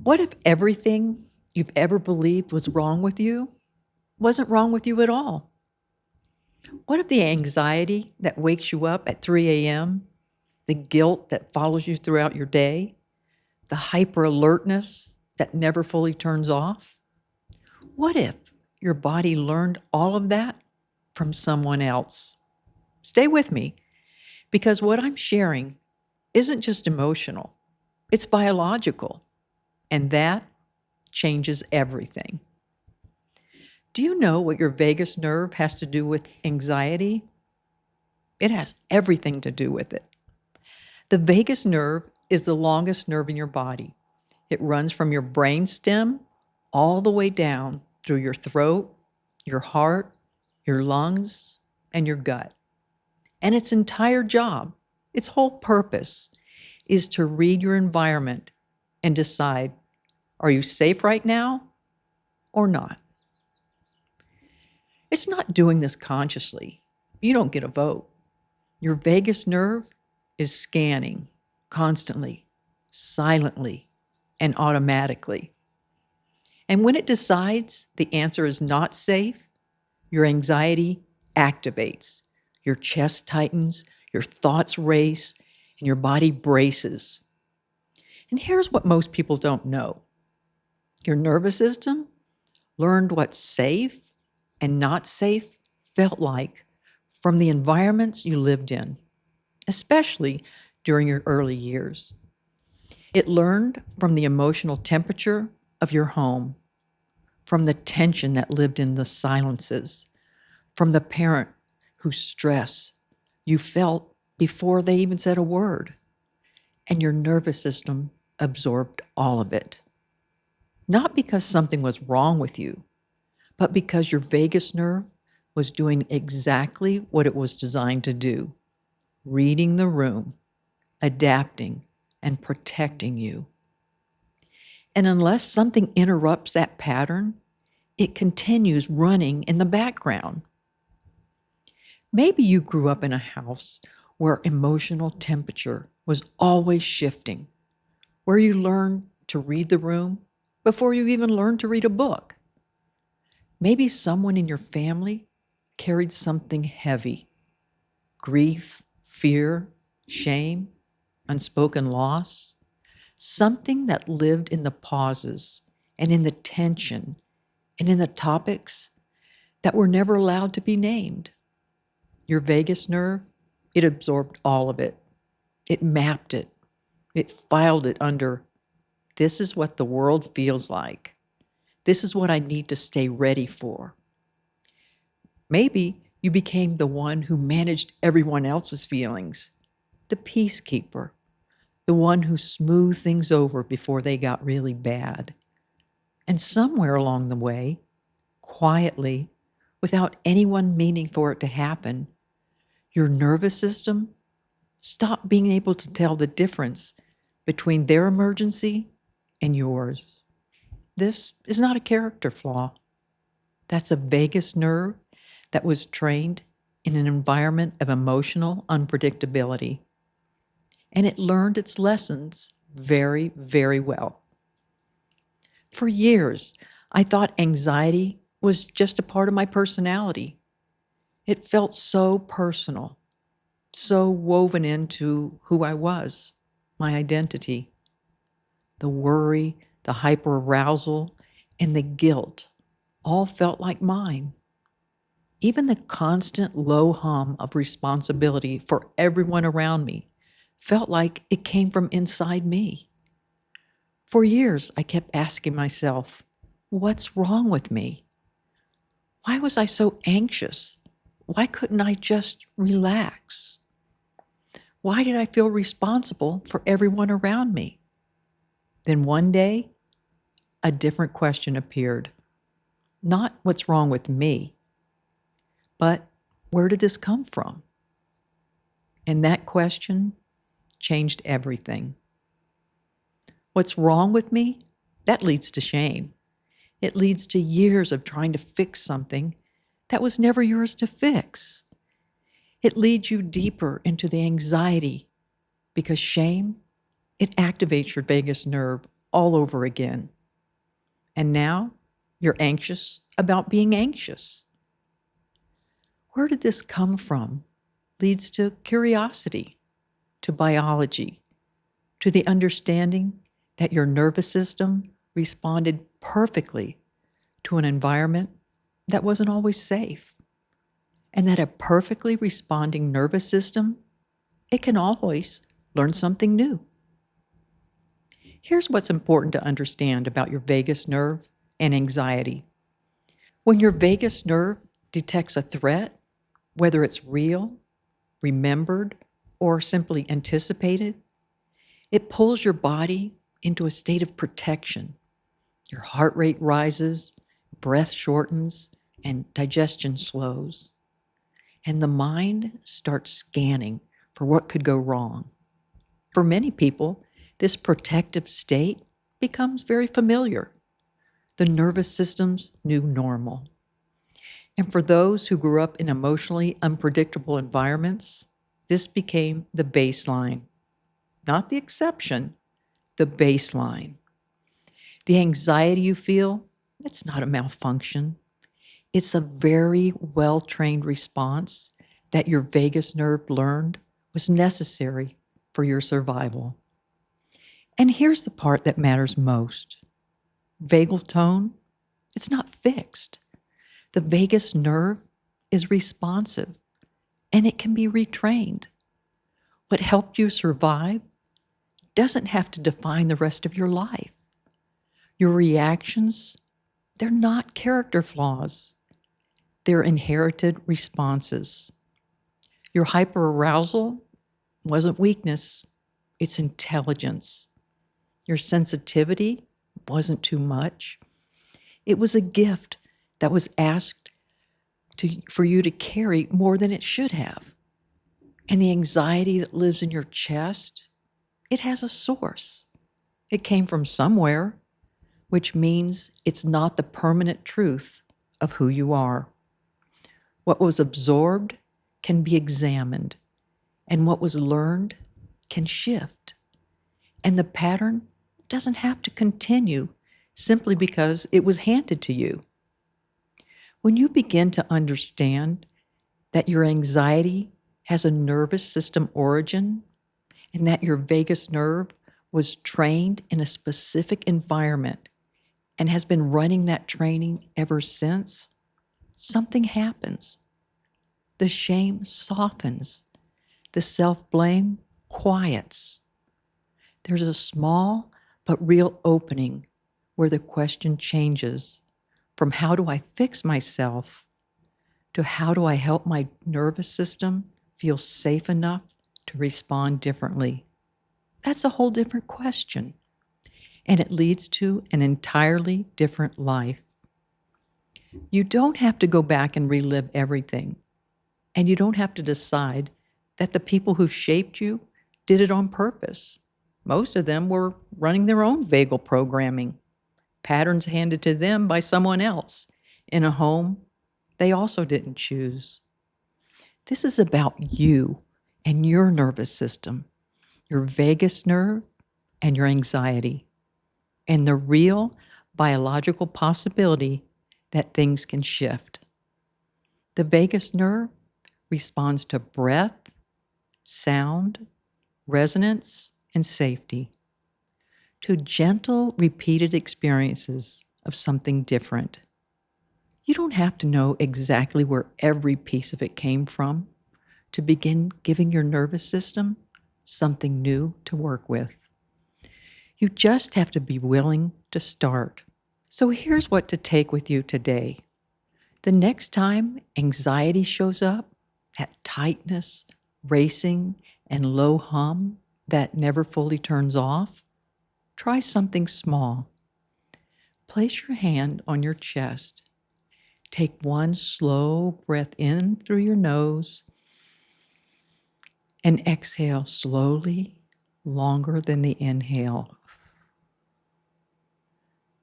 What if everything you've ever believed was wrong with you wasn't wrong with you at all? What if the anxiety that wakes you up at 3 a.m., the guilt that follows you throughout your day, the hyper alertness that never fully turns off? What if your body learned all of that from someone else? Stay with me, because what I'm sharing isn't just emotional, it's biological, and that changes everything. Do you know what your vagus nerve has to do with anxiety? It has everything to do with it. The vagus nerve is the longest nerve in your body. It runs from your brain stem all the way down through your throat, your heart, your lungs, and your gut. And its entire job, its whole purpose, is to read your environment and decide, are you safe right now or not? It's not doing this consciously. You don't get a vote. Your vagus nerve is scanning constantly, silently, and automatically. And when it decides the answer is not safe, your anxiety activates. Your chest tightens, your thoughts race, and your body braces. And here's what most people don't know. Your nervous system learned what's safe and not safe felt like from the environments you lived in, especially during your early years. It learned from the emotional temperature of your home, from the tension that lived in the silences, from the parent whose stress you felt before they even said a word, and your nervous system absorbed all of it. Not because something was wrong with you, but because your vagus nerve was doing exactly what it was designed to do, reading the room, adapting, and protecting you. And unless something interrupts that pattern, it continues running in the background. Maybe you grew up in a house where emotional temperature was always shifting, where you learned to read the room before you even learned to read a book. Maybe someone in your family carried something heavy: grief, fear, shame, unspoken loss, something that lived in the pauses and in the tension and in the topics that were never allowed to be named. Your vagus nerve, it absorbed all of it. It mapped it. It filed it under, this is what the world feels like. This is what I need to stay ready for. Maybe you became the one who managed everyone else's feelings, the peacekeeper, the one who smoothed things over before they got really bad. And somewhere along the way, quietly, without anyone meaning for it to happen, your nervous system stopped being able to tell the difference between their emergency and yours. This is not a character flaw. That's a vagus nerve that was trained in an environment of emotional unpredictability. And it learned its lessons very, very well. For years, I thought anxiety was just a part of my personality. It felt so personal, so woven into who I was, my identity. The worry, the hyperarousal, and the guilt all felt like mine. Even the constant low hum of responsibility for everyone around me felt like it came from inside me. For years, I kept asking myself, what's wrong with me? Why was I so anxious? Why couldn't I just relax? Why did I feel responsible for everyone around me? Then one day, a different question appeared. Not what's wrong with me, but where did this come from? And that question changed everything. What's wrong with me? That leads to shame. It leads to years of trying to fix something that was never yours to fix. It leads you deeper into the anxiety because shame, it activates your vagus nerve all over again. And now you're anxious about being anxious. Where did this come from? Leads to curiosity, to biology, to the understanding that your nervous system responded perfectly to an environment that wasn't always safe, and that a perfectly responding nervous system, it can always learn something new. Here's what's important to understand about your vagus nerve and anxiety. When your vagus nerve detects a threat, whether it's real, remembered, or simply anticipated, it pulls your body into a state of protection. Your heart rate rises, breath shortens, and digestion slows. And the mind starts scanning for what could go wrong. For many people, this protective state becomes very familiar, the nervous system's new normal. And for those who grew up in emotionally unpredictable environments, this became the baseline. Not the exception, the baseline. The anxiety you feel, it's not a malfunction. It's a very well-trained response that your vagus nerve learned was necessary for your survival. And here's the part that matters most. Vagal tone, it's not fixed. The vagus nerve is responsive, and it can be retrained. What helped you survive doesn't have to define the rest of your life. Your reactions, they're not character flaws. They're inherited responses. Your hyperarousal wasn't weakness, it's intelligence. Your sensitivity wasn't too much. It was a gift that was asked for you to carry more than it should have. And the anxiety that lives in your chest, it has a source. It came from somewhere, which means it's not the permanent truth of who you are. What was absorbed can be examined, and what was learned can shift. And the pattern doesn't have to continue simply because it was handed to you. When you begin to understand that your anxiety has a nervous system origin and that your vagus nerve was trained in a specific environment and has been running that training ever since, something happens. The shame softens. The self-blame quiets. There's a small but real opening where the question changes from how do I fix myself to how do I help my nervous system feel safe enough to respond differently. That's a whole different question, and it leads to an entirely different life. You don't have to go back and relive everything, and you don't have to decide that the people who shaped you did it on purpose. Most of them were running their own vagal programming, patterns handed to them by someone else in a home they also didn't choose. This is about you and your nervous system, your vagus nerve and your anxiety, and the real biological possibility that things can shift. The vagus nerve responds to breath, sound, resonance, and safety, to gentle, repeated experiences of something different. You don't have to know exactly where every piece of it came from to begin giving your nervous system something new to work with. You just have to be willing to start. So here's what to take with you today. The next time anxiety shows up, that tightness, racing, and low hum that never fully turns off, try something small. Place your hand on your chest. Take one slow breath in through your nose and exhale slowly, longer than the inhale.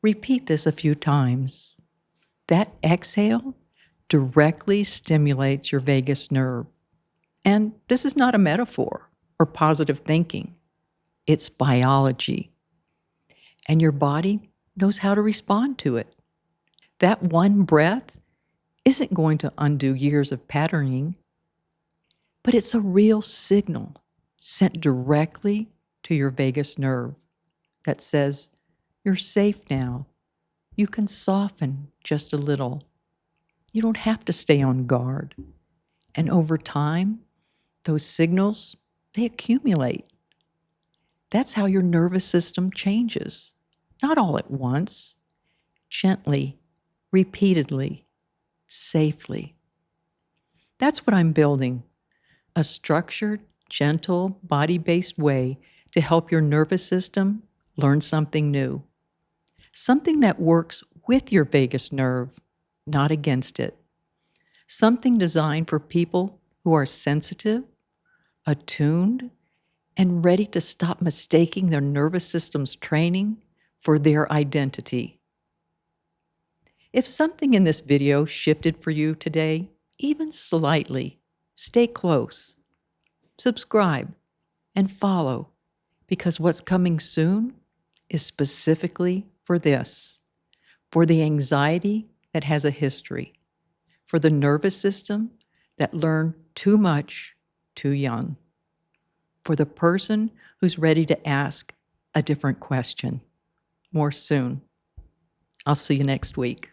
Repeat this a few times. That exhale directly stimulates your vagus nerve. And this is not a metaphor or positive thinking. It's biology. and your body knows how to respond to it. That one breath isn't going to undo years of patterning, but it's a real signal sent directly to your vagus nerve that says, you're safe now. You can soften just a little. You don't have to stay on guard. And over time, those signals, they accumulate. That's how your nervous system changes. Not all at once, gently, repeatedly, safely. That's what I'm building, a structured, gentle, body-based way to help your nervous system learn something new. Something that works with your vagus nerve, not against it. Something designed for people who are sensitive, attuned, and ready to stop mistaking their nervous system's training for their identity. If something in this video shifted for you today, even slightly, stay close, subscribe, and follow, because what's coming soon is specifically for this, for the anxiety that has a history, for the nervous system that learned too much too young, for the person who's ready to ask a different question. More soon. I'll see you next week.